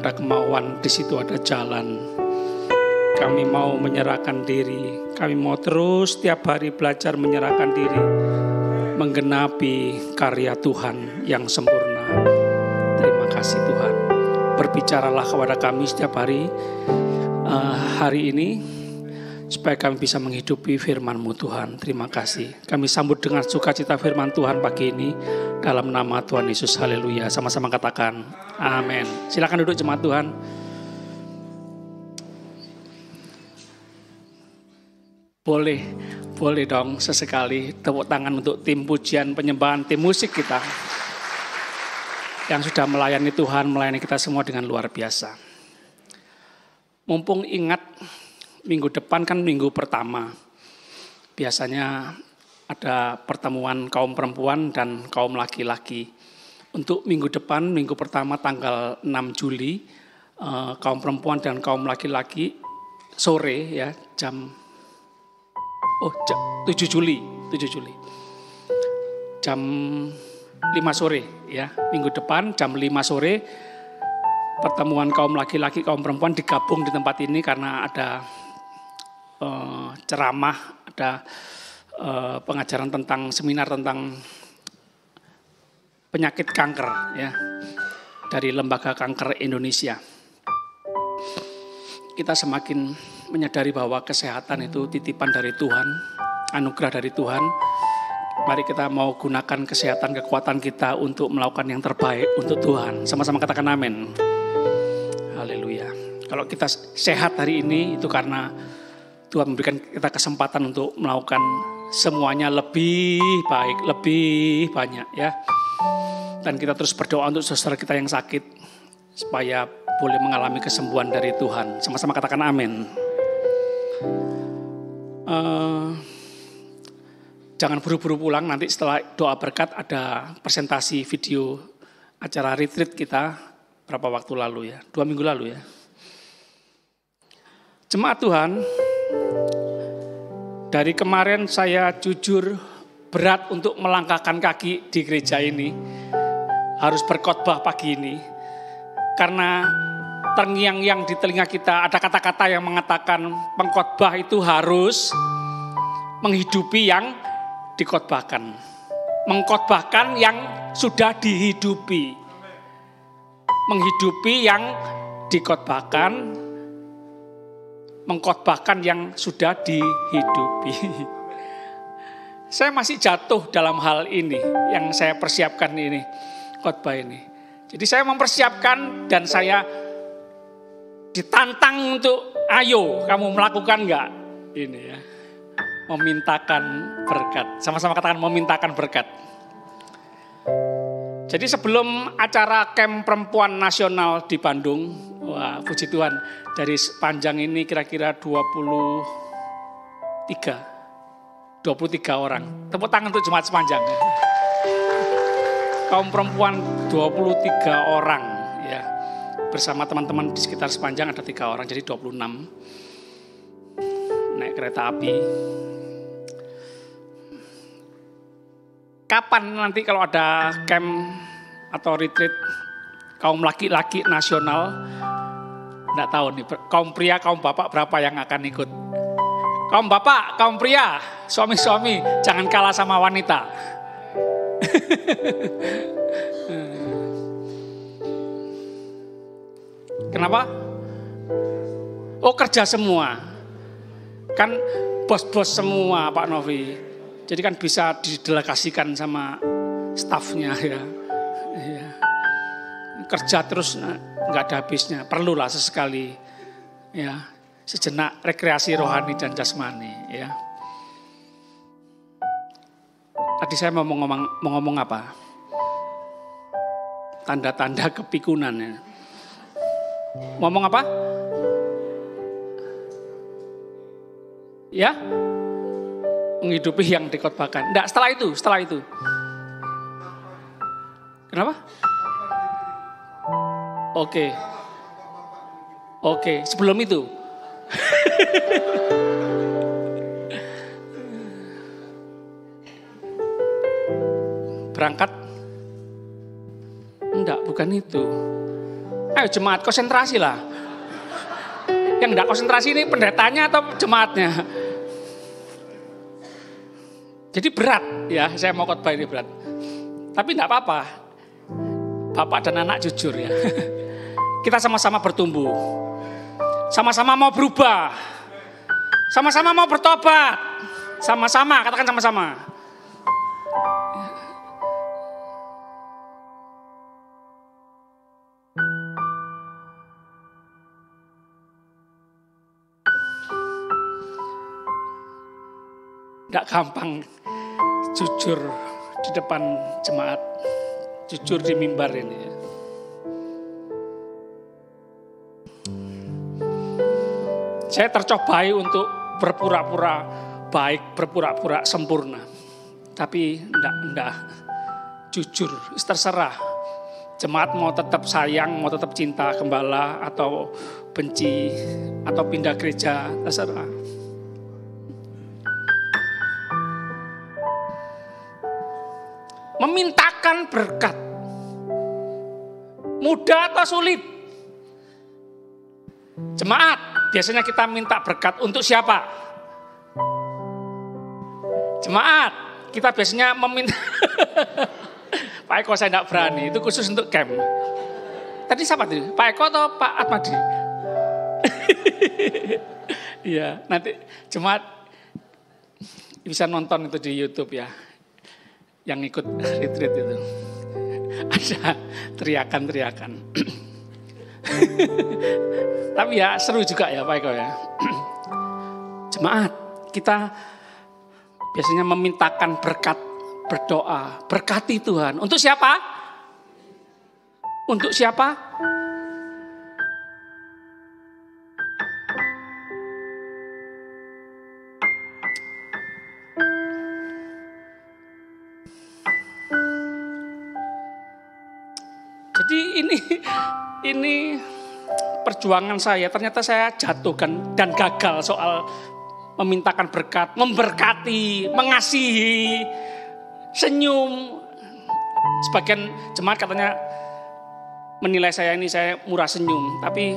ada kemauan, di situ ada jalan. Kami mau menyerahkan diri. Kami mau terus setiap hari belajar menyerahkan diri, menggenapi karya Tuhan yang sempurna. Terima kasih Tuhan. Berbicaralah kepada kami setiap hari, hari ini, supaya kami bisa menghidupi firman-Mu Tuhan. Terima kasih. Kami sambut dengan sukacita firman Tuhan pagi ini, dalam nama Tuhan Yesus. Haleluya. Sama-sama katakan amin. Silakan duduk jemaat Tuhan. Boleh dong sesekali tepuk tangan untuk tim pujian penyembahan, tim musik kita yang sudah melayani Tuhan, melayani kita semua dengan luar biasa. Mumpung ingat minggu depan kan minggu pertama. Biasanya ada pertemuan kaum perempuan dan kaum laki-laki. Untuk minggu depan, minggu pertama tanggal 6 Juli, kaum perempuan dan kaum laki-laki sore ya, jam 7 Juli. Jam 5 sore ya, minggu depan jam 5 sore pertemuan kaum laki-laki, kaum perempuan digabung di tempat ini karena ada ceramah, ada pengajaran tentang seminar tentang penyakit kanker ya dari Lembaga Kanker Indonesia. Kita semakin menyadari bahwa kesehatan itu titipan dari Tuhan, anugerah dari Tuhan. Mari kita mau gunakan kesehatan, kekuatan kita untuk melakukan yang terbaik untuk Tuhan. Sama-sama katakan amin. Haleluya. Kalau kita sehat hari ini itu karena Tuhan memberikan kita kesempatan untuk melakukan semuanya lebih baik, lebih banyak ya. Dan kita terus berdoa untuk saudara kita yang sakit supaya boleh mengalami kesembuhan dari Tuhan. Sama-sama katakan amin. Jangan buru-buru pulang, nanti setelah doa berkat ada presentasi video acara retreat kita berapa waktu lalu ya, 2 minggu lalu ya. Jemaat Tuhan, dari kemarin saya jujur berat untuk melangkahkan kaki di gereja ini, harus berkhotbah pagi ini, karena terngiang-ngiang di telinga kita ada kata-kata yang mengatakan pengkhotbah itu harus menghidupi yang dikhotbahkan, mengkhotbahkan yang sudah dihidupi, menghidupi yang dikhotbahkan, mengkhotbahkan yang sudah dihidupi. Saya masih jatuh dalam hal ini yang saya persiapkan ini, khotbah ini. Jadi saya mempersiapkan dan saya ditantang untuk ayo kamu melakukan enggak ini ya. Memintakan berkat. Sama-sama katakan memintakan berkat. Jadi sebelum acara camp perempuan nasional di Bandung, wah puji Tuhan, dari sepanjang ini kira-kira 23 orang. Tepuk tangan untuk jemaat sepanjang. Kaum perempuan 23 orang ya. Bersama teman-teman di sekitar sepanjang ada 3 orang, jadi 26. Naik kereta api. Kapan nanti kalau ada camp atau retreat kaum laki-laki nasional, enggak tahu nih, kaum pria, kaum bapak berapa yang akan ikut. Kaum bapak, kaum pria, suami-suami jangan kalah sama wanita. Kenapa? Oh kerja semua. Kan bos-bos semua Pak Novi. Jadi kan bisa didelegasikan sama stafnya ya. Ya. Kerja terus nggak ada habisnya. Perlulah sesekali ya, sejenak rekreasi rohani dan jasmani ya. Tadi saya mau ngomong apa? Tanda-tanda kepikunan ya. Ngomong apa? Ya? Menghidupi yang dikhotbahkan. Enggak, setelah itu. Kenapa? Oke, sebelum itu. Berangkat? Enggak, bukan itu. Ayo jemaat konsentrasi lah. Yang enggak konsentrasi ini pendetanya atau jemaatnya? Jadi berat ya, saya mau khotbah ini berat. Tapi enggak apa-apa. Bapak dan anak jujur ya. Kita sama-sama bertumbuh. Sama-sama mau berubah. Sama-sama mau bertobat. Sama-sama, katakan sama-sama. Enggak gampang jujur di depan jemaat, jujur di mimbar ini ya. Saya tercobai untuk berpura-pura baik, berpura-pura sempurna. Tapi enggak jujur, terserah. Jemaat mau tetap sayang, mau tetap cinta gembala atau benci atau pindah gereja, terserah. Memintakan berkat. Mudah atau sulit? Jemaat, biasanya kita minta berkat untuk siapa? Jemaat, kita biasanya meminta. Pak Eko saya tidak berani, itu khusus untuk camp. Tadi siapa tadi? Pak Eko atau Pak Atmadi? Iya, nanti jemaat bisa nonton itu di YouTube ya. Yang ikut retreat itu. Ada teriakan-teriakan. Tapi ya seru juga ya Pak Eko ya. Jemaat, kita biasanya memintakan berkat, berdoa, berkati Tuhan. Untuk siapa? Untuk siapa? Jadi ini perjuangan saya. Ternyata saya jatuhkan dan gagal soal memintakan berkat, memberkati, mengasihi, senyum. Sebagian jemaat katanya menilai saya murah senyum, tapi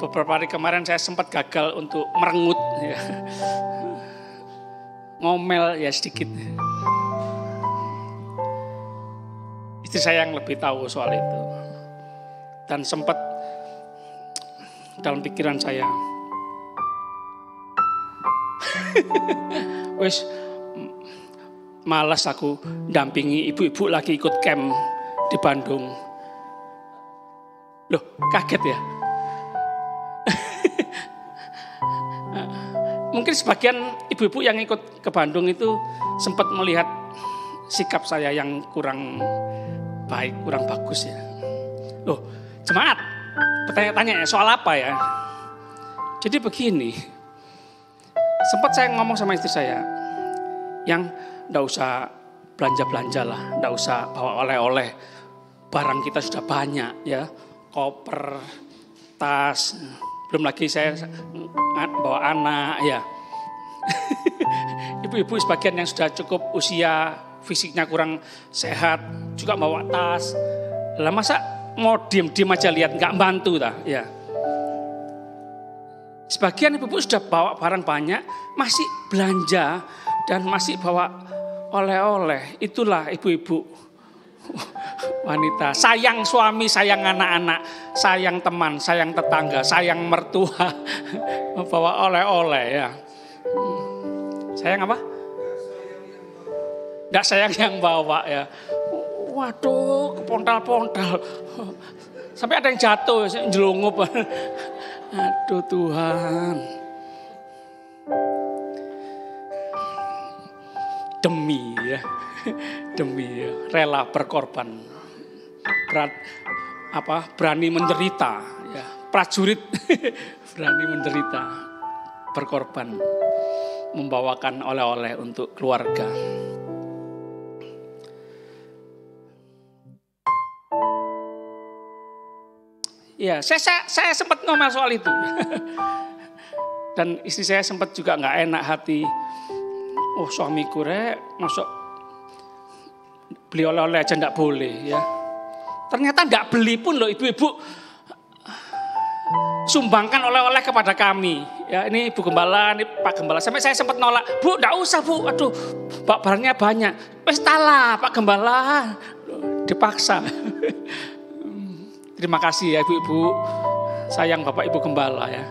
beberapa hari kemarin saya sempat gagal untuk merengut, ya. Ngomel ya sedikit. Istri saya yang lebih tahu soal itu. Dan sempat dalam pikiran saya, wes malas aku dampingi ibu-ibu lagi ikut camp di Bandung. Loh, kaget ya? Mungkin sebagian ibu-ibu yang ikut ke Bandung itu sempat melihat sikap saya yang kurang baik, kurang bagus ya. Loh, jemaat, bertanya-tanya soal apa ya? Jadi begini, sempat saya ngomong sama istri saya, yang nggak usah belanja-belanja lah, nggak usah bawa oleh-oleh, barang kita sudah banyak ya, koper, tas, belum lagi saya bawa anak ya. Ibu-ibu sebagian yang sudah cukup usia, fisiknya kurang sehat, juga bawa tas. Lah masa mau diem aja lihat, nggak bantu dah ya. Sebagian ibu-ibu sudah bawa barang banyak, masih belanja dan masih bawa oleh-oleh. Itulah ibu-ibu wanita. Sayang suami, sayang anak-anak, sayang teman, sayang tetangga, sayang mertua. Membawa oleh-oleh ya. Sayang apa? Nggak sayang yang bawa ya. Waduh, kepontal-pontal. Sampai ada yang jatuh, jelungup. Aduh Tuhan. Demi ya, rela berkorban. Berani menderita ya. Prajurit berani menderita, berkorban, membawakan oleh-oleh untuk keluarga. Ya, saya sempat ngomel soal itu. Dan istri saya sempat juga nggak enak hati. Oh, suamiku masuk beli oleh-oleh aja nggak boleh ya. Ternyata nggak beli pun loh ibu-ibu sumbangkan oleh-oleh kepada kami. Ya, ini Bu Gembala, ini Pak Gembala. Sampai saya sempat nolak, Bu, enggak usah Bu, aduh, barangnya banyak. Wes talah Pak Gembala, dipaksa. Terima kasih ya Ibu-ibu, sayang Bapak Ibu Gembala ya.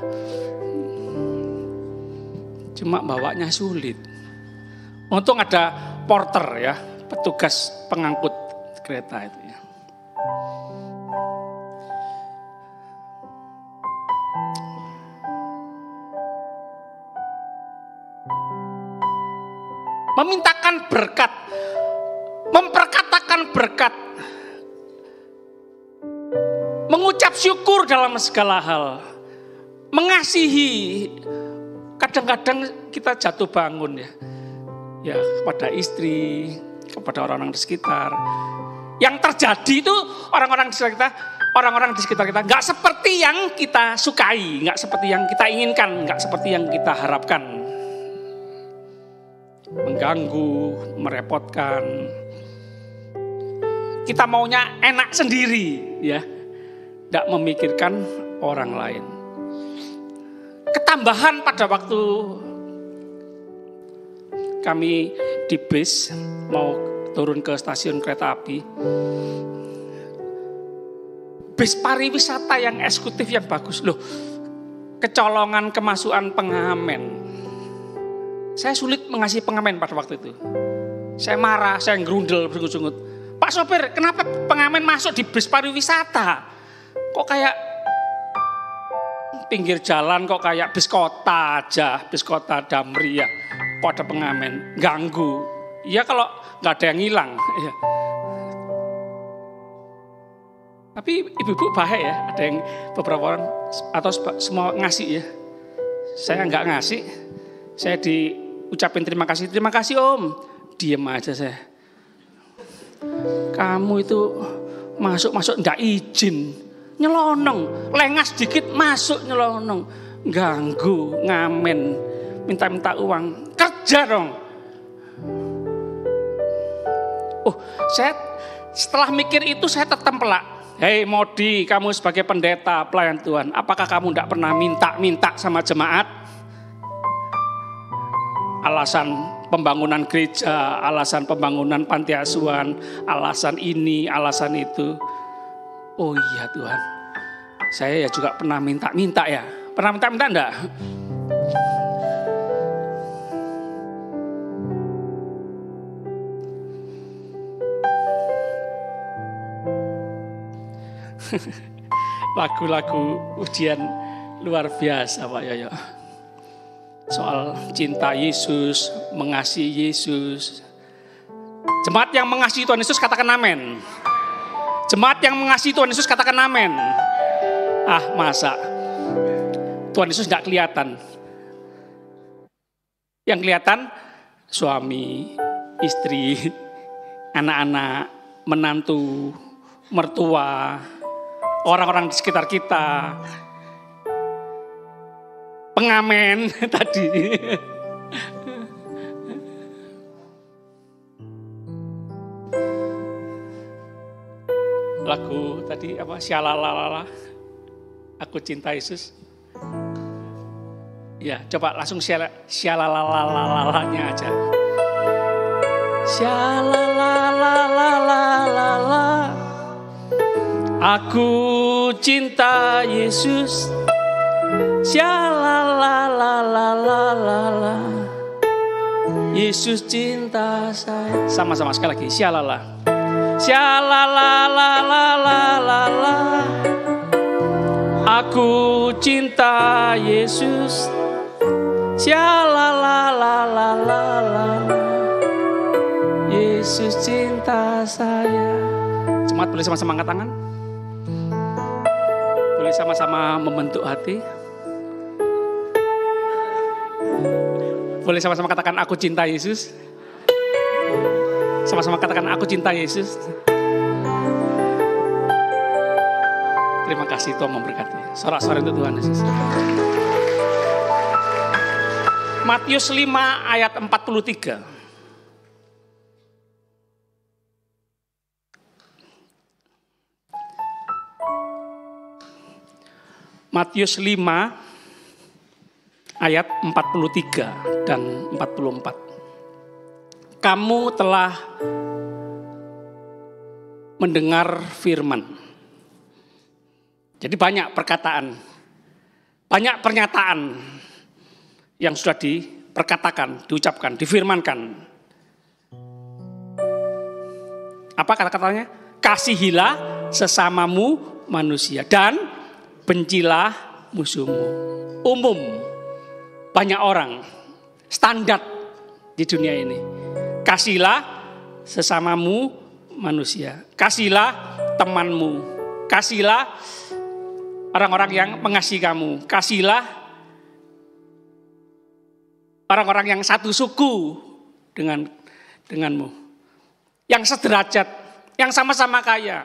Cuma bawanya sulit. Untung ada porter ya, petugas pengangkut kereta itu ya. Memintakan berkat, memperkatakan berkat, mengucap syukur dalam segala hal, mengasihi. Kadang-kadang kita jatuh bangun ya kepada istri, kepada orang-orang di sekitar. Yang terjadi itu orang-orang di sekitar kita nggak seperti yang kita sukai, nggak seperti yang kita inginkan, nggak seperti yang kita harapkan. Mengganggu, merepotkan. Kita maunya enak sendiri ya, tidak memikirkan orang lain. Ketambahan pada waktu kami di bis mau turun ke stasiun kereta api, bis pariwisata yang eksekutif yang bagus loh, kecolongan kemasukan pengamen. Saya sulit mengasihi pengamen pada waktu itu. Saya marah, saya ngerundel bersungut-sungut. Pak sopir, kenapa pengamen masuk di bis pariwisata? Kok kayak pinggir jalan, kok kayak bis kota aja, bis kota Damri ya. Kok ada pengamen, ganggu. Ya kalau nggak ada yang hilang. Ya. Tapi ibu-ibu baik ya, ada yang beberapa orang atau semua ngasih ya. Saya nggak ngasih. Saya diucapin terima kasih Om. Diam aja saya. Kamu itu masuk ndak izin, nyelonong, lengas dikit masuk nyelonong, ganggu, ngamen, minta uang, kerja dong. Saya setelah mikir itu saya tertempelak. Hei Modi, kamu sebagai pendeta pelayan Tuhan, apakah kamu ndak pernah minta sama jemaat? Alasan pembangunan gereja, alasan pembangunan panti asuhan, alasan ini, alasan itu. Oh iya Tuhan, saya ya juga pernah minta ya. Pernah minta enggak? Lagu-lagu ujian luar biasa Pak Yoyo. Soal cinta Yesus, mengasihi Yesus. Jemaat yang mengasihi Tuhan Yesus katakan amin. Jemaat yang mengasihi Tuhan Yesus katakan amin. Masa Tuhan Yesus tidak kelihatan. Yang kelihatan suami, istri, anak-anak, menantu, mertua, orang-orang di sekitar kita. Pengamen tadi. Lagu tadi apa? Syalalala. Aku cinta Yesus. Ya, coba langsung syalalalalanya aja. Syalalalalala. Aku cinta Yesus. Syalalalalala. Yesus cinta saya. Sama-sama sekali lagi. Syalala. Syalalalalala. Aku cinta Yesus. Syalalalalala. Yesus cinta saya. Jemaat boleh sama-sama angkat tangan? Boleh sama-sama membentuk hati? Boleh sama-sama katakan aku cinta Yesus? Sama-sama katakan aku cinta Yesus. Terima kasih Tuhan memberkati. Sorak-sorai untuk Tuhan Yesus. Matius 5 ayat 43. Matius 5 ayat 43 dan 44. Kamu telah mendengar firman. Jadi banyak perkataan, banyak pernyataan yang sudah diperkatakan, diucapkan, difirmankan. Apa kata-katanya? Kasihilah sesamamu manusia dan bencilah musuhmu. Umum, banyak orang, standar di dunia ini. Kasihilah sesamamu manusia. Kasihilah temanmu. Kasihilah orang-orang yang mengasihi kamu. Kasihilah orang-orang yang satu suku denganmu. Yang sederajat, yang sama-sama kaya,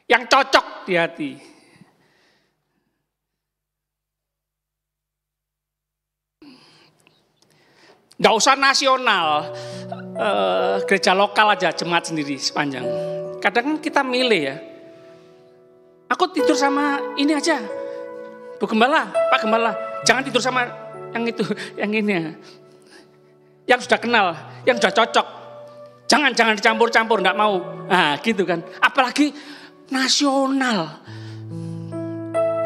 yang cocok di hati. Nggak usah nasional, gereja lokal aja, jemaat sendiri sepanjang. Kadang kita milih ya, aku tidur sama ini aja, Bu Gembala, Pak Gembala, jangan tidur sama yang itu, yang ini ya. Yang sudah kenal, yang sudah cocok. Jangan dicampur-campur, nggak mau. Nah gitu kan, apalagi nasional.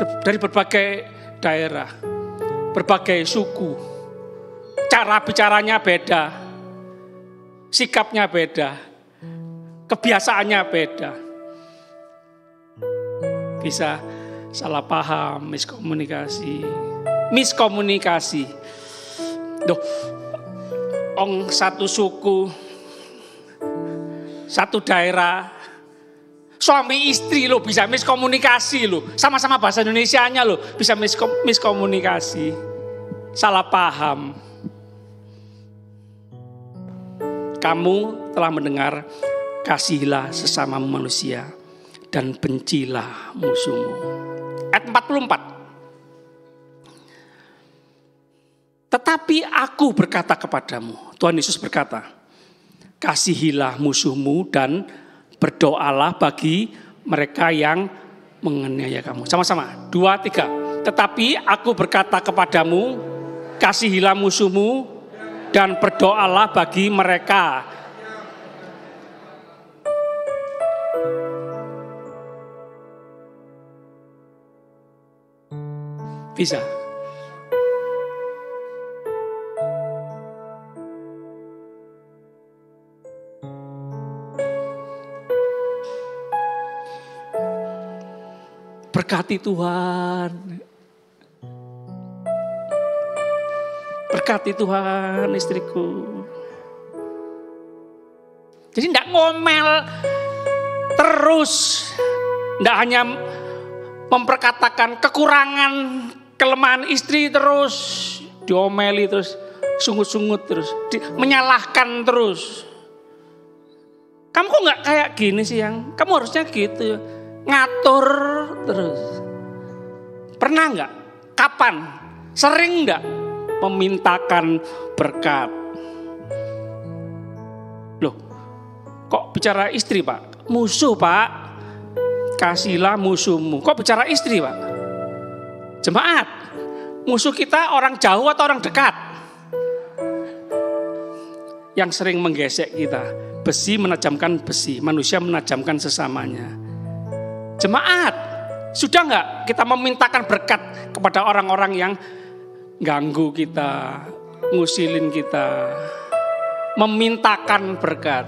Dari berbagai daerah, berbagai suku. Cara bicaranya beda, sikapnya beda, kebiasaannya beda. Bisa salah paham, miskomunikasi. Duh, satu suku, satu daerah, suami istri lo bisa miskomunikasi lo, sama-sama bahasa Indonesianya lo bisa miskomunikasi, salah paham. Kamu telah mendengar, kasihilah sesamamu manusia dan bencilah musuhmu. Ayat 44. Tetapi aku berkata kepadamu, Tuhan Yesus berkata, kasihilah musuhmu dan berdoalah bagi mereka yang menganiaya kamu. Sama-sama, 2, 3. Tetapi aku berkata kepadamu, kasihilah musuhmu dan berdoalah bagi mereka. Bisa. Berkati Tuhan. Berkati Tuhan istriku. Jadi tidak ngomel terus. Tidak hanya memperkatakan kekurangan, kelemahan istri terus. Diomeli terus, sungut-sungut terus. Menyalahkan terus. Kamu kok gak kayak gini sih yang? Kamu harusnya gitu. Ngatur terus. Pernah gak? Kapan? Sering gak? Memintakan berkat. Loh, kok bicara istri Pak? Musuh Pak, kasihlah musuhmu. Kok bicara istri Pak? Jemaat, musuh kita orang jauh atau orang dekat? Yang sering menggesek kita. Besi menajamkan besi, manusia menajamkan sesamanya. Jemaat, sudah gak kita memintakan berkat kepada orang-orang yang ganggu kita, ngusilin kita, memintakan berkat.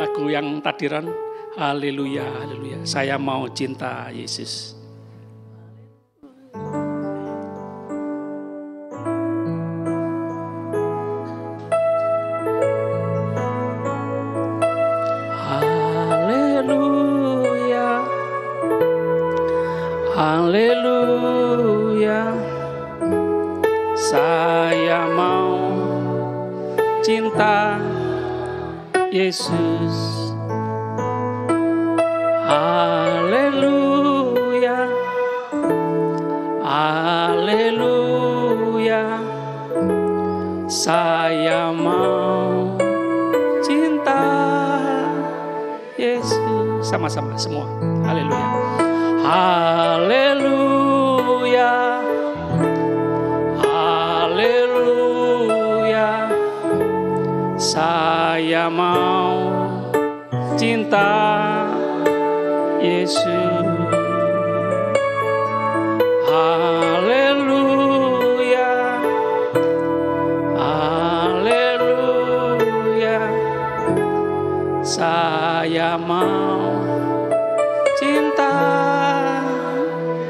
Lagu yang tadiran, haleluya, haleluya, saya mau cinta Yesus. Haleluya, saya mau cinta Yesus. Haleluya, haleluya, Saya mau cinta Yesus. Sama-sama semua. Haleluya. Haleluya. Haleluya. Saya mau cinta Yesus. Haleluya. Haleluya. Saya mau cinta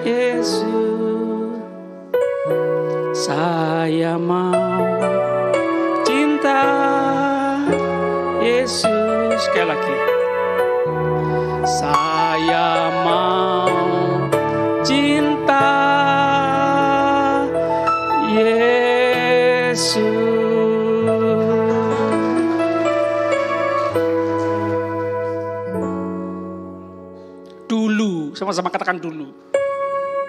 Yesus. Saya mau cinta Yesus. Sekali lagi. Saya mau cinta Yesus. Dulu, sama-sama katakan dulu.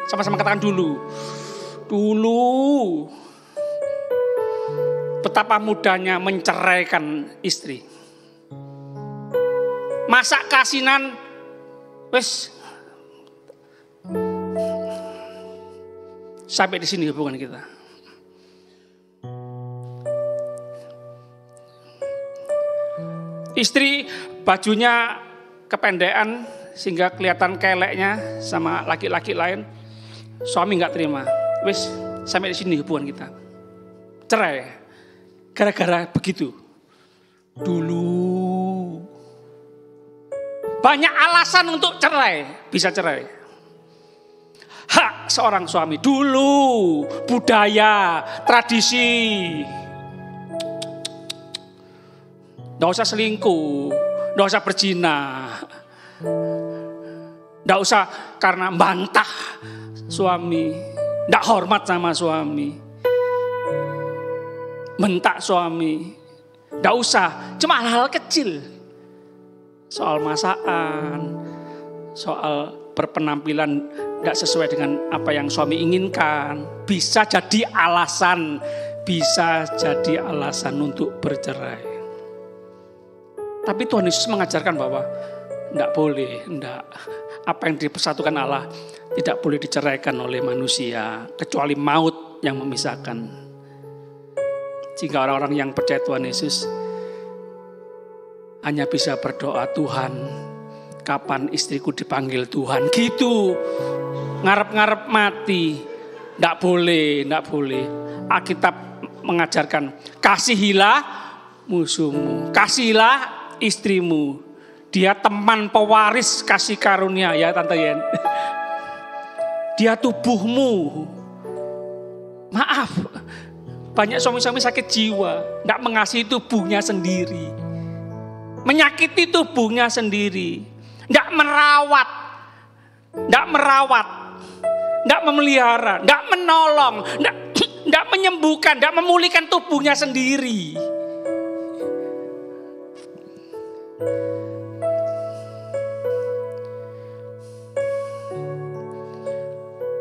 Sama-sama katakan dulu. Dulu. Betapa mudahnya menceraikan istri. Masa kasinan, wes sampai di sini hubungan kita. Istri bajunya kependekan sehingga kelihatan keleknya sama laki-laki lain. Suami nggak terima. Wes sampai di sini hubungan kita. Cerai. Gara-gara begitu. Dulu banyak alasan untuk cerai, bisa cerai. Hak seorang suami dulu, budaya, tradisi. Nggak usah selingkuh, nggak usah berzina, nggak usah karena bantah suami, nggak hormat sama suami, bentak suami, nggak usah, cuma hal-hal kecil. Soal masakan, soal berpenampilan tidak sesuai dengan apa yang suami inginkan, bisa jadi alasan untuk bercerai. Tapi Tuhan Yesus mengajarkan bahwa tidak boleh, apa yang dipersatukan Allah tidak boleh diceraikan oleh manusia, kecuali maut yang memisahkan. Jika orang-orang yang percaya Tuhan Yesus hanya bisa berdoa, Tuhan, kapan istriku dipanggil Tuhan? Gitu, ngarep-ngarep mati. Nggak boleh. Alkitab mengajarkan, kasihilah musuhmu, kasihilah istrimu. Dia teman pewaris kasih karunia, ya Tante Yen. Dia tubuhmu. Maaf, banyak suami-suami sakit jiwa, nggak mengasihi tubuhnya sendiri. Menyakiti tubuhnya sendiri, tidak merawat, tidak memelihara, tidak menolong, tidak menyembuhkan, tidak memulihkan tubuhnya sendiri.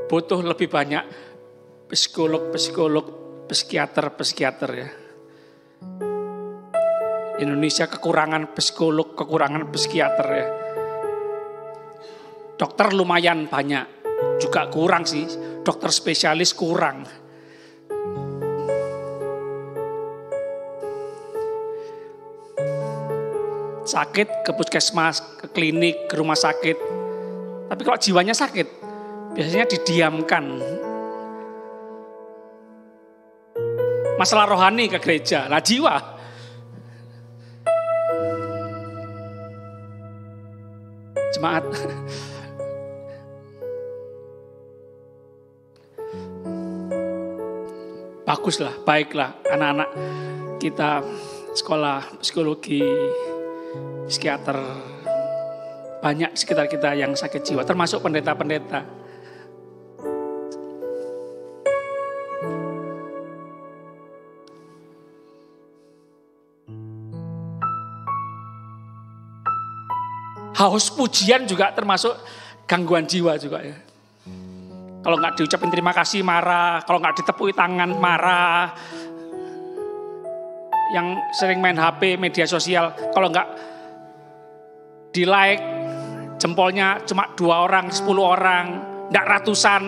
Butuh lebih banyak psikolog, psikiater ya. Indonesia kekurangan psikolog, kekurangan psikiater ya. Dokter lumayan banyak, juga kurang sih. Dokter spesialis kurang. Sakit ke puskesmas, ke klinik, ke rumah sakit. Tapi kalau jiwanya sakit, biasanya didiamkan. Masalah rohani ke gereja, lah jiwa. Jemaat, baguslah, baiklah anak-anak kita sekolah psikologi, psikiater, banyak sekitar kita yang sakit jiwa, termasuk pendeta-pendeta. Haus pujian juga termasuk gangguan jiwa juga ya. Kalau nggak diucapin terima kasih marah, kalau nggak ditepui tangan marah. yang sering main HP, media sosial, kalau enggak di like, jempolnya cuma 2 orang, 10 orang, enggak ratusan,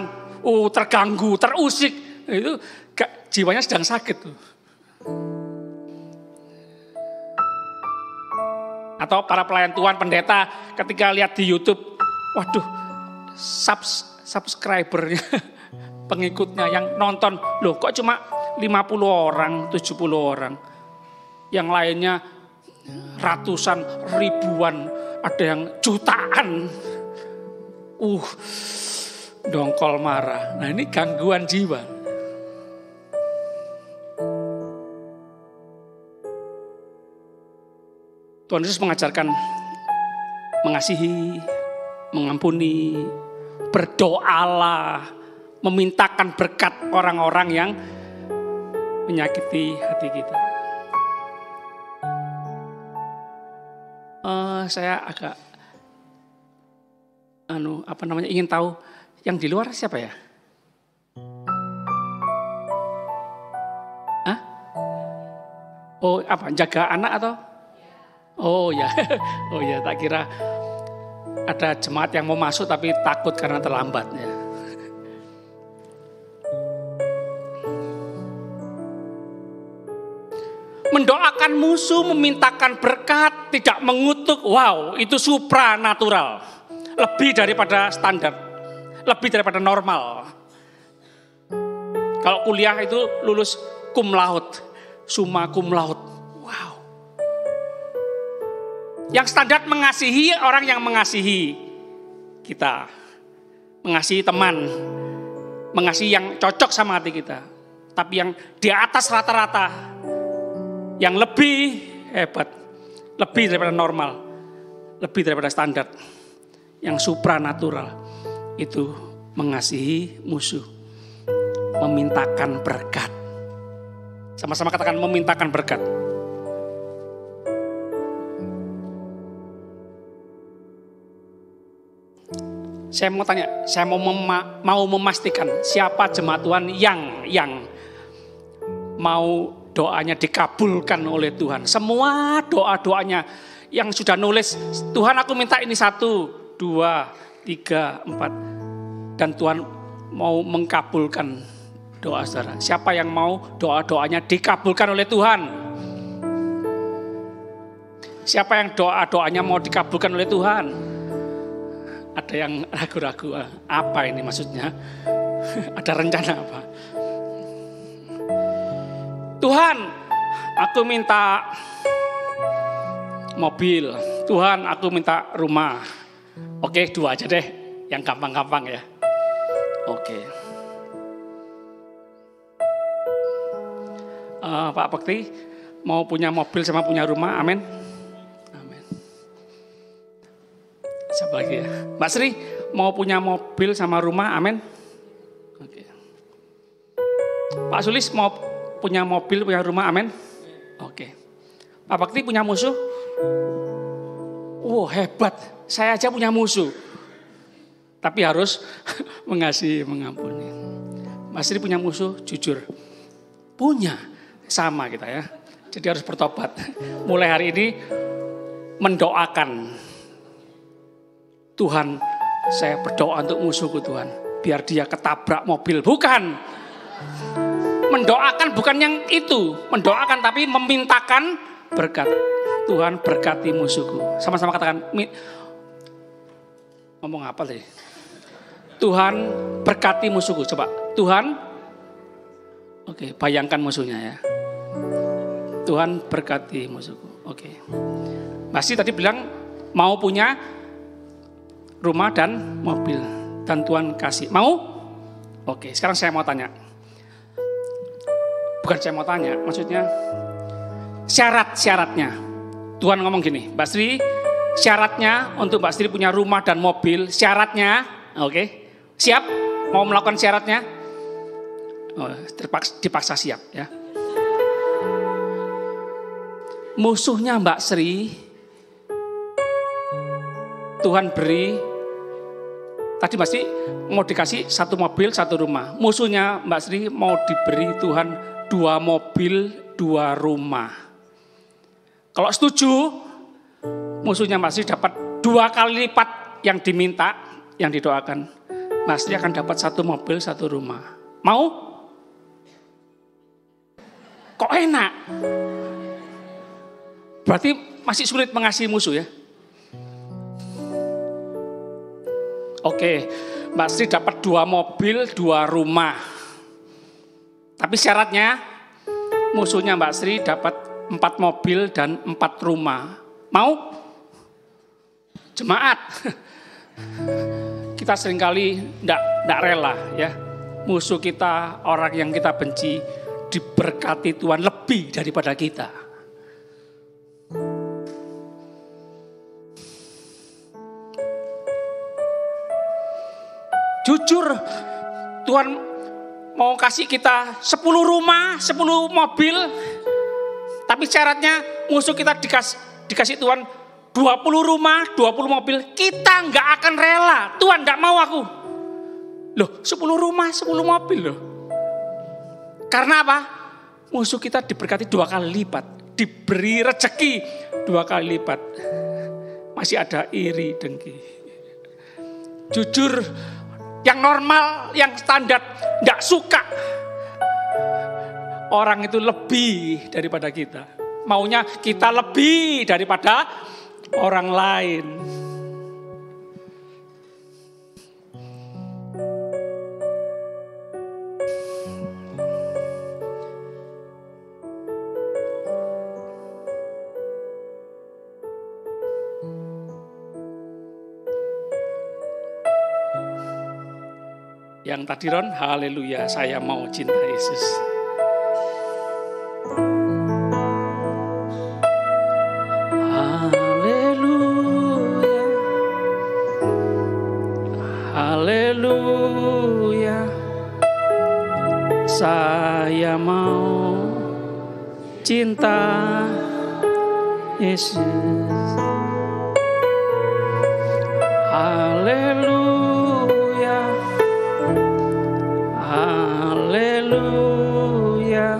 terganggu, terusik, itu jiwanya sedang sakit tuh. Atau para pelayan Tuhan, pendeta ketika lihat di YouTube, waduh, subscribernya, pengikutnya yang nonton, loh kok cuma 50 orang, 70 orang. Yang lainnya ratusan, ribuan, ada yang jutaan. Dongkol marah. Nah ini gangguan jiwa. Tuhan Yesus mengajarkan mengasihi, mengampuni, berdoalah, memintakan berkat orang-orang yang menyakiti hati kita. Saya agak ingin tahu yang di luar siapa ya? Hah? Jaga anak atau? Oh ya, tak kira ada jemaat yang mau masuk tapi takut karena terlambat ya. Mendoakan musuh, memintakan berkat, tidak mengutuk. Wow, itu supranatural. Lebih daripada standar. Lebih daripada normal. Kalau kuliah itu lulus cum laude, summa cum laude. Wow. Yang standar mengasihi orang yang mengasihi kita. Mengasihi teman. Mengasihi yang cocok sama hati kita. Tapi yang di atas rata-rata, yang lebih hebat, lebih daripada normal, lebih daripada standar, yang supranatural, itu mengasihi musuh, memintakan berkat. Sama-sama katakan memintakan berkat. Saya mau tanya, saya mau memastikan siapa jemaat Tuhan yang mau doanya dikabulkan oleh Tuhan. Semua doa-doanya yang sudah nulis, Tuhan aku minta ini 1, 2, 3, 4. Dan Tuhan mau mengkabulkan doa saudara. Siapa yang mau doa-doanya dikabulkan oleh Tuhan? Siapa yang doa-doanya mau dikabulkan oleh Tuhan? Ada yang ragu-ragu, apa ini maksudnya? Ada rencana apa? Tuhan, aku minta mobil. Tuhan, aku minta rumah. Oke, 2 aja deh, yang gampang-gampang ya. Oke. Pak Bekti, mau punya mobil sama punya rumah, amin. Amin. Siapa lagi ya? Mbak Sri, mau punya mobil sama rumah, amin. Oke. Pak Sulis, mau punya mobil, punya rumah, amin. Oke. Pak Bakti punya musuh? Hebat. Saya aja punya musuh. Tapi harus mengasihi, mengampuni. Mas Sri punya musuh, jujur. Punya. Sama kita ya. Jadi harus bertobat. Mulai hari ini mendoakan. Tuhan, saya berdoa untuk musuhku Tuhan. Biar dia ketabrak mobil. Bukan. Mendoakan bukan yang itu, mendoakan tapi memintakan berkat. Tuhan berkati musuhku. Sama-sama katakan, ngomong apa tadi? Tuhan berkati musuhku. Coba, Tuhan, oke, bayangkan musuhnya ya. Tuhan berkati musuhku. Oke. Masih tadi bilang mau punya rumah dan mobil dan Tuhan kasih. Mau? Oke, sekarang saya mau tanya. Bukan saya mau tanya, maksudnya syarat-syaratnya. Tuhan ngomong gini, Mbak Sri, syaratnya untuk Mbak Sri punya rumah dan mobil, syaratnya, oke, siap? Mau melakukan syaratnya? Dipaksa siap ya. Musuhnya Mbak Sri, Tuhan beri, tadi Mbak Sri mau dikasih 1 mobil, 1 rumah. Musuhnya Mbak Sri mau diberi Tuhan 2 mobil, 2 rumah. Kalau setuju, musuhnya Mbak Sri dapat 2 kali lipat yang diminta, yang didoakan. Mbak Sri akan dapat 1 mobil, 1 rumah. Mau? Kok enak? Berarti masih sulit mengasihi musuh ya? Oke, Mbak Sri dapat 2 mobil, 2 rumah. Tapi syaratnya, musuhnya Mbak Sri dapat 4 mobil dan 4 rumah. Mau? Jemaat. Kita seringkali enggak rela ya. Musuh kita, orang yang kita benci, diberkati Tuhan lebih daripada kita. Jujur, Tuhan mau kasih kita 10 rumah, 10 mobil, tapi syaratnya musuh kita dikasih Tuhan 20 rumah, 20 mobil, kita nggak akan rela. Tuhan nggak mau aku. Loh, 10 rumah, 10 mobil loh. Karena apa? Musuh kita diberkati 2 kali lipat, diberi rezeki 2 kali lipat. Masih ada iri dengki. Jujur, yang normal, yang standar, nggak suka. Orang itu lebih daripada kita. Maunya kita lebih daripada orang lain. Yang tadi Ron, haleluya, saya mau cinta Yesus. Haleluya, haleluya, saya mau cinta Yesus. Haleluya, haleluya,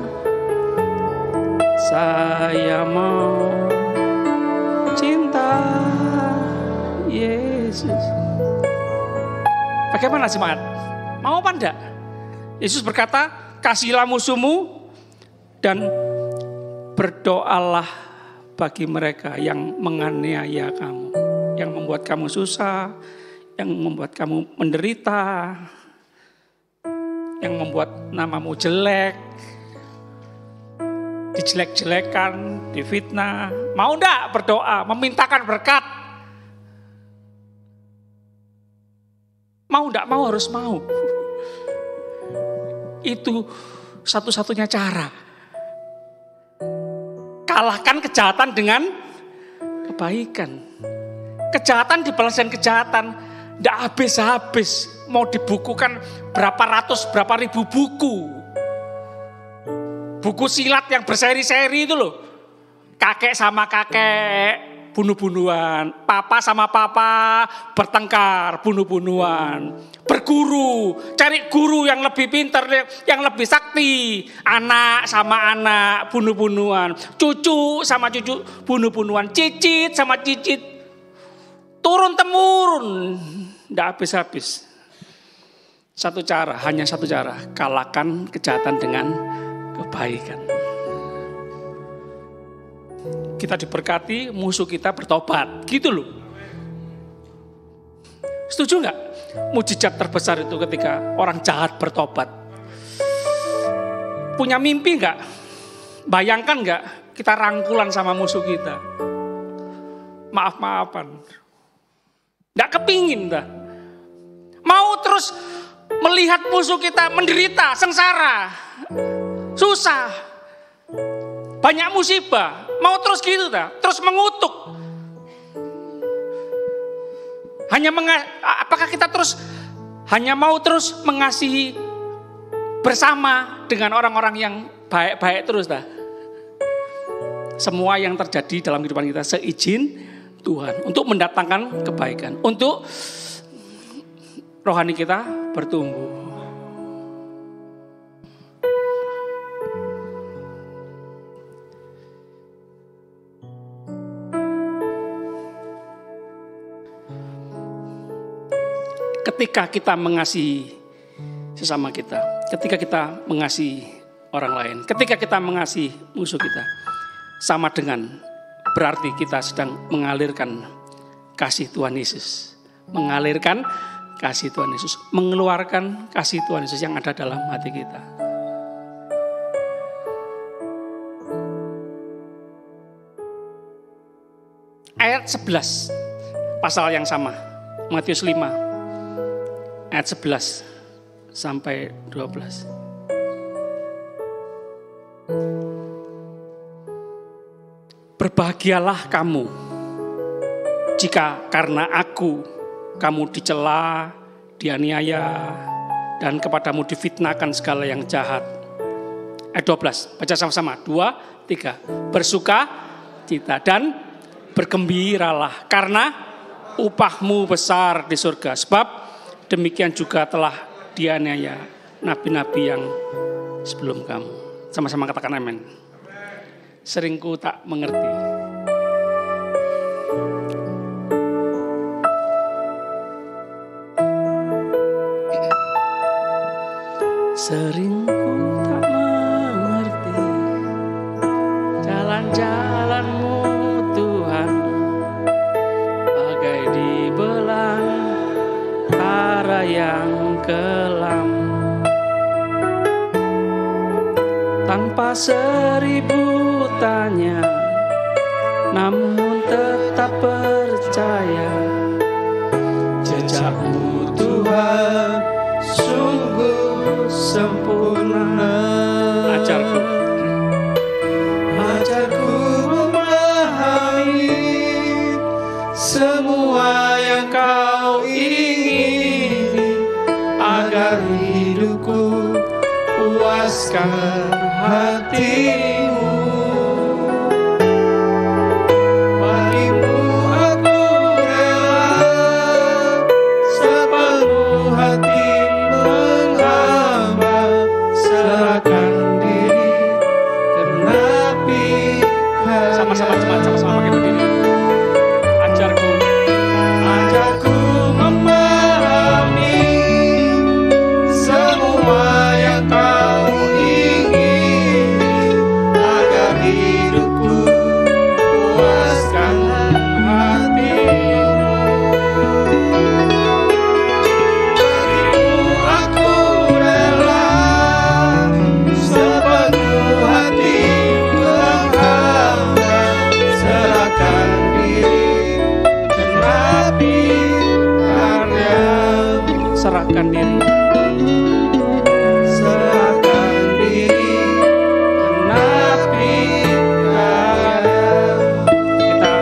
saya mau cinta Yesus. Bagaimana semangat? Mau apa enggak? Yesus berkata, kasihilah musuhmu dan berdoalah bagi mereka yang menganiaya kamu, yang membuat kamu susah, yang membuat kamu menderita, yang membuat namamu jelek, dijelek-jelekan, difitnah. Mau enggak berdoa, memintakan berkat? Mau enggak mau, harus mau. Itu satu-satunya cara. Kalahkan kejahatan dengan kebaikan. Kejahatan dibalas dengan kejahatan. Enggak habis-habis. Mau dibukukan berapa ratus, berapa ribu buku. Buku silat yang berseri-seri itu loh. Kakek sama kakek bunuh-bunuhan. Papa sama papa bertengkar, bunuh-bunuhan. Berguru, cari guru yang lebih pintar, yang lebih sakti. Anak sama anak bunuh-bunuhan. Cucu sama cucu bunuh-bunuhan. Cicit sama cicit. Turun-temurun. Tidak habis-habis. Satu cara, hanya satu cara. Kalahkan kejahatan dengan kebaikan. Kita diberkati, musuh kita bertobat. Gitu loh. Setuju gak? Mujizat terbesar itu ketika orang jahat bertobat. Punya mimpi gak? Bayangkan gak? Kita rangkulan sama musuh kita. Maaf-maafan. Gak kepingin dah. Mau terus melihat musuh kita menderita, sengsara, susah, banyak musibah. Mau terus gitu dah, terus mengutuk. Apakah kita terus hanya mau terus mengasihi bersama dengan orang-orang yang baik-baik terus dah? Semua yang terjadi dalam kehidupan kita seizin Tuhan untuk mendatangkan kebaikan, untuk rohani kita bertumbuh. ketika kita mengasihi sesama kita, ketika kita mengasihi orang lain, ketika kita mengasihi musuh kita, sama dengan berarti kita sedang mengalirkan kasih Tuhan Yesus. Mengalirkan kasih Tuhan Yesus, mengeluarkan kasih Tuhan Yesus yang ada dalam hati kita. Ayat 11, pasal yang sama, Matius 5, ayat 11 sampai 12. Berbahagialah kamu jika karena aku kamu dicela, dianiaya, dan kepadamu difitnahkan segala yang jahat. Ayat 12, baca sama-sama. 2, 3. Bersuka cita dan bergembiralah karena upahmu besar di surga. Sebab demikian juga telah dianiaya nabi-nabi yang sebelum kamu. Sama-sama katakan amin. Seringku tak mengerti. Seringku tak mengerti jalan-jalan-Mu Tuhan, bagai di belantara yang kelam. Tanpa 1000 tanya, namun tetap percaya jejak-Mu Tuhan sungguh sempurna. Ajarku memahami semua yang Kau ingini, agar hidupku puaskan hati-Mu. Bagimu aku rela sepenuh hati menghamba, serahkan diri genapi karya. Sama-sama cepat, sama-sama pakai berdiri. Ajarku memahami semua yang Kau ingin, agar hidupku puaskan hati-Mu. Bagimu aku rela sepenuh hati menghamba, serahkan diri genapi karya-Mu. Serahkan diri. Serahkan diri genapi karya-Mu. Kita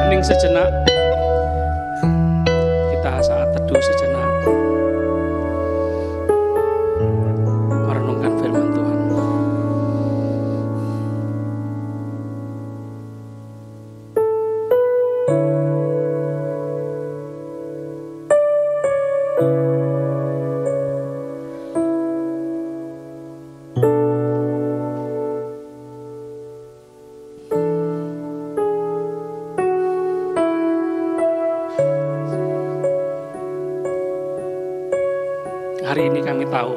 hening sejenak. Kita saat teduh sejenak, merenungkan firman Tuhan. Hari ini kami tahu,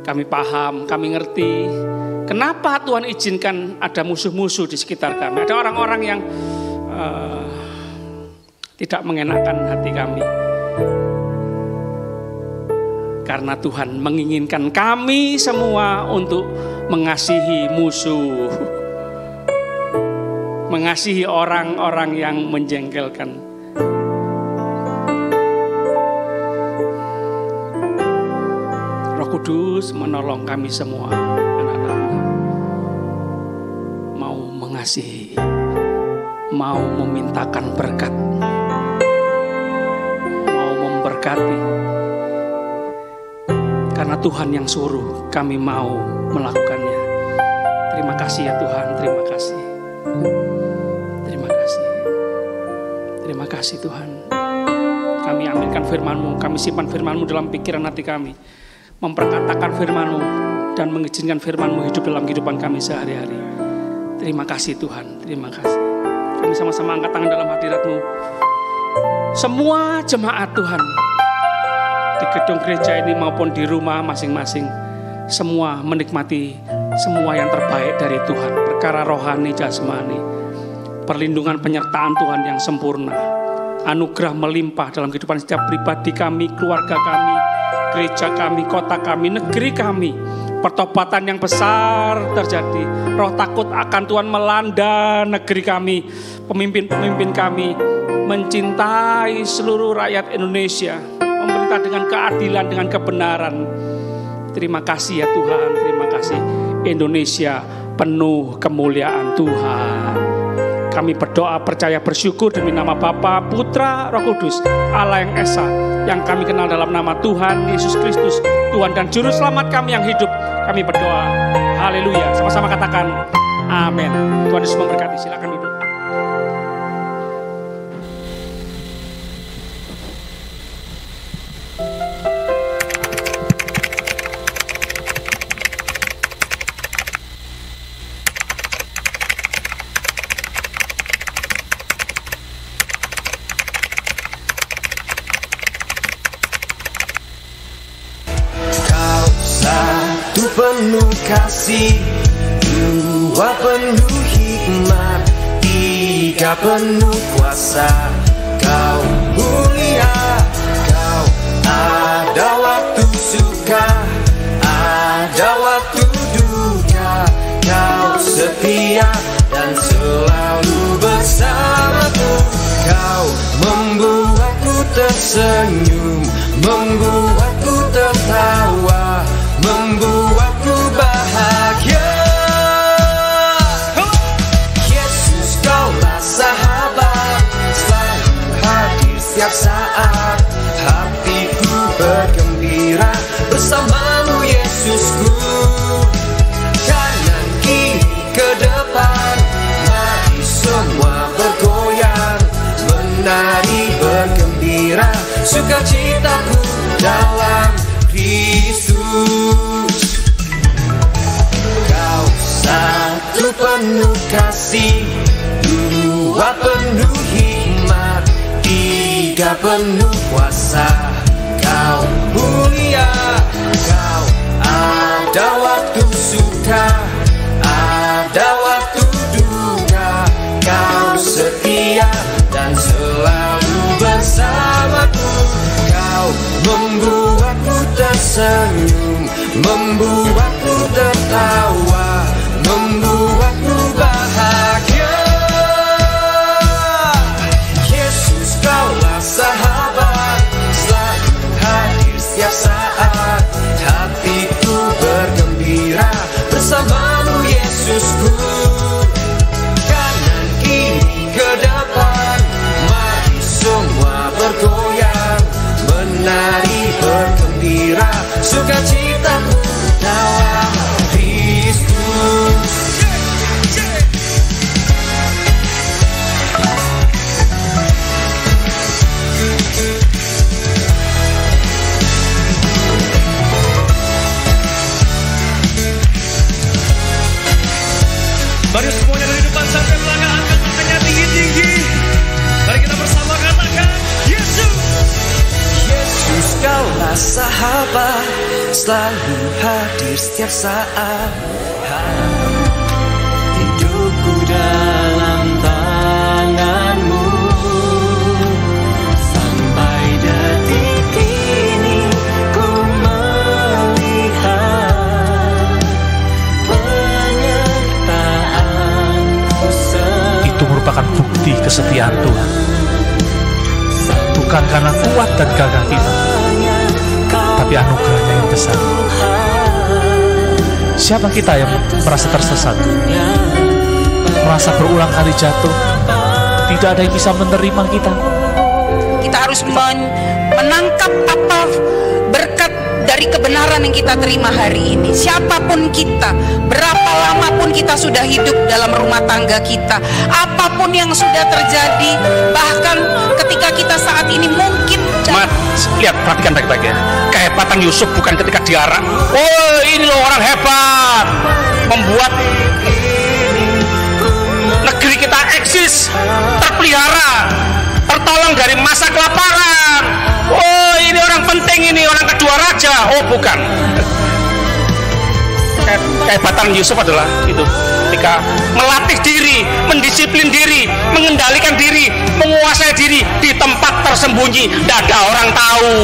kami paham, kami ngerti kenapa Tuhan izinkan ada musuh-musuh di sekitar kami. Ada orang-orang yang tidak mengenakan hati kami. Karena Tuhan menginginkan kami semua untuk mengasihi musuh, mengasihi orang-orang yang menjengkelkan. Kudus menolong kami semua, anak-anak-Mu, mau mengasihi, mau memintakan berkat, mau memberkati. Karena Tuhan yang suruh, kami mau melakukannya. Terima kasih ya Tuhan, terima kasih. Terima kasih. Terima kasih Tuhan. Kami ambilkan firman-Mu, kami simpan firman-Mu dalam pikiran hati kami. Memperkatakan firman-Mu dan mengizinkan firman-Mu hidup dalam kehidupan kami sehari-hari. Terima kasih Tuhan, terima kasih. Kami sama-sama angkat tangan dalam hadirat-Mu. semua jemaat Tuhan di gedung gereja ini maupun di rumah masing-masing, semua menikmati semua yang terbaik dari Tuhan, perkara rohani, jasmani, perlindungan penyertaan Tuhan yang sempurna, anugerah melimpah dalam kehidupan setiap pribadi kami, keluarga kami, gereja kami, kota kami, negeri kami. Pertobatan yang besar terjadi, roh takut akan Tuhan melanda negeri kami, pemimpin-pemimpin kami mencintai seluruh rakyat Indonesia, memerintah dengan keadilan, dengan kebenaran. Terima kasih ya Tuhan, terima kasih. Indonesia penuh kemuliaan Tuhan. Kami berdoa, percaya, bersyukur demi nama Bapa, Putra, Roh Kudus, Allah yang Esa, yang kami kenal dalam nama Tuhan Yesus Kristus, Tuhan dan Juru Selamat kami yang hidup. Kami berdoa, haleluya. Sama-sama katakan, amin. Tuhan Yesus memberkati, silakan duduk. Penuh kasih, dua penuh hikmat, tiga penuh kuasa. Kau mulia, kau ada waktu suka, ada waktu duka. Kau setia dan selalu bersamaku. Kau membuatku tersenyum, membuatku tertawa, membuatku bahagia. Yesus, Kaulah sahabat, selalu hadir setiap saat. Hatiku bergembira bersamamu, Yesusku. Kanan kiri ke depan, mari semua bergoyang, menari bergembira, sukacitaku dalam Kristus. Kau satu penuh kasih, dua penuh hikmat, tiga penuh kuasa. Kau mulia, kau ada waktu suka, ada waktu duka. Kau setia dan selalu bersamaku. Kau membuatku tersenyum, membuatku tertawa, membuatku bahagia. Yesus, Kaulah sahabat, selalu hadir setiap saat. Hatiku bergembira bersamamu, Yesusku. Kanan kiri ke depan, mari semua bergoyang, menari bergembira, sukacitaku dalam Kristus. Mari semuanya dari depan sampai belakang, angkat tangannya tinggi-tinggi. Mari kita bersama katakan, Yesus. Yesus, Kaulah sahabat, selalu hadir setiap saat. Hidupku dalam tangan-Mu, sampai detik ini ku melihat penyertaan-Mu. Itu merupakan bukti kesetiaan Tuhan. Bukan karena kuat dan gagah kita, tapi anugerahnya yang besar. Siapa kita yang merasa tersesat, merasa berulang kali jatuh, tidak ada yang bisa menerima kita? Kita harus menangkap apa berkat dari kebenaran yang kita terima hari ini. Siapapun kita, berapa lama pun kita sudah hidup dalam rumah tangga kita, apapun yang sudah terjadi, bahkan ketika kita saat ini mungkin Lihat, perhatikan baik-baik ya. Kehebatan Yusuf bukan ketika diarak, oh ini loh orang hebat, membuat negeri kita eksis, terpelihara, tertolong. menolong dari masa kelaparan. Oh, ini orang penting, ini orang kedua raja. Oh, bukan. Kehebatan Yusuf adalah itu, ketika melatih diri, mendisiplin diri, mengendalikan diri, menguasai diri di tempat tersembunyi, tidak ada orang tahu.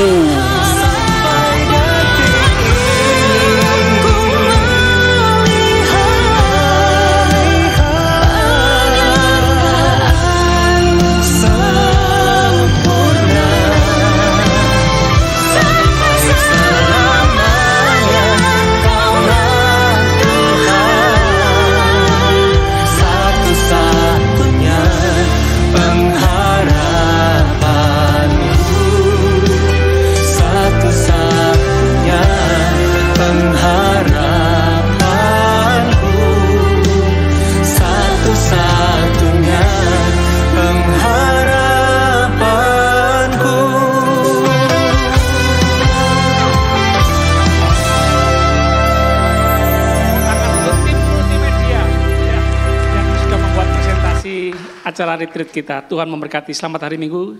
Acara retreat kita, Tuhan memberkati. Selamat hari Minggu.